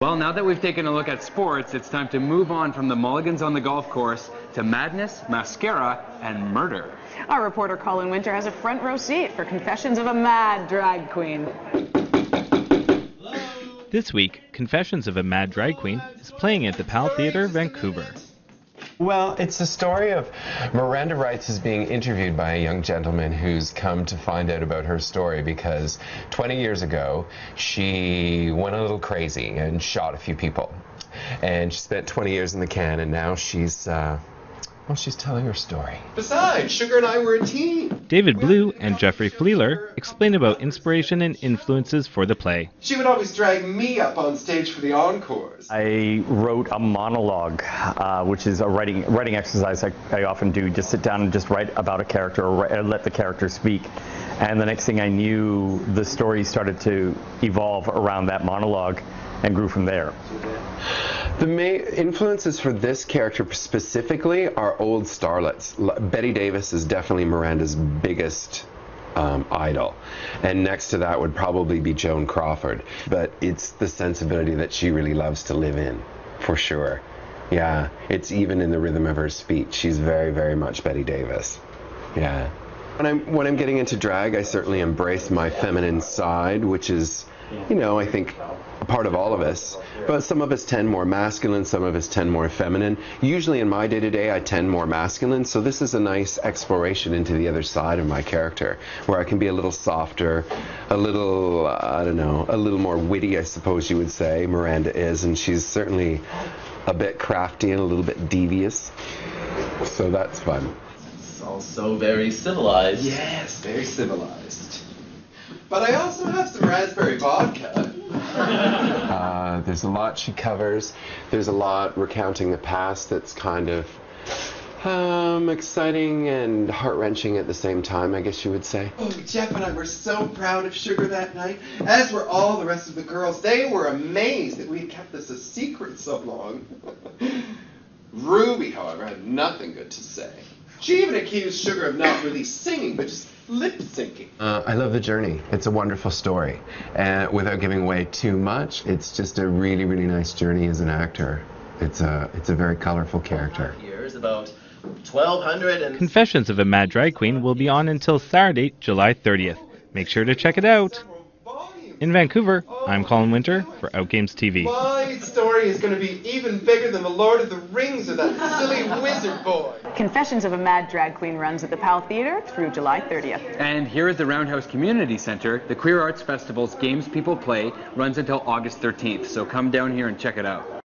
Well, now that we've taken a look at sports, it's time to move on from the mulligans on the golf course to madness, mascara, and murder. Our reporter Collin Wynter has a front row seat for Confessions of a Mad Drag Queen. This week, Confessions of a Mad Drag Queen is playing at the PAL Theatre, Vancouver. Well, it's a story of Miranda Wrights is being interviewed by a young gentleman who's come to find out about her story because 20 years ago she went a little crazy and shot a few people. And she spent 20 years in the can, and now she's telling her story. Besides, Sugar and I were a team. David Blue and Jeffrey Flieler explain about inspiration and influences for the play. She would always drag me up on stage for the encores. I wrote a monologue, which is a writing exercise I often do. Just sit down and just write about a character or let the character speak. And the next thing I knew, the story started to evolve around that monologue and grew from there. The main influences for this character specifically are old starlets. Betty Davis is definitely Miranda's biggest idol, and next to that would probably be Joan Crawford. But it's the sensibility that she really loves to live in, for sure. Yeah, it's even in the rhythm of her speech. She's very, very much Betty Davis. Yeah. When I'm getting into drag, I certainly embrace my feminine side, which is, you know, I think a part of all of us. But some of us tend more masculine, some of us tend more feminine. Usually in my day-to-day, I tend more masculine, so this is a nice exploration into the other side of my character, where I can be a little softer, a little, I don't know, a little more witty, I suppose you would say, Miranda is, and she's certainly a bit crafty and a little bit devious, so that's fun. It's also very civilized. Yes, very civilized. But I also have some raspberry vodka. There's a lot she covers. There's a lot recounting the past that's kind of exciting and heart-wrenching at the same time, I guess you would say. Oh, Jeff and I were so proud of Sugar that night, as were all the rest of the girls. They were amazed that we had kept this a secret so long. Ruby, however, had nothing good to say. She even accused Sugar of not really singing, but just lip-syncing. I love the journey. It's a wonderful story. And without giving away too much, it's just a really, really nice journey as an actor. It's a very colorful character. Here's about 1,200 and... Confessions of a Mad Drag Queen will be on until Saturday, July 30th. Make sure to check it out. In Vancouver, I'm Collin Wynter for Outgames TV. My story is going to be even bigger than the Lord of the Rings or that silly wizard boy. Confessions of a Mad Drag Queen runs at the PAL Theatre through July 30th. And here at the Roundhouse Community Center, the Queer Arts Festival's Games People Play runs until August 13th, so come down here and check it out.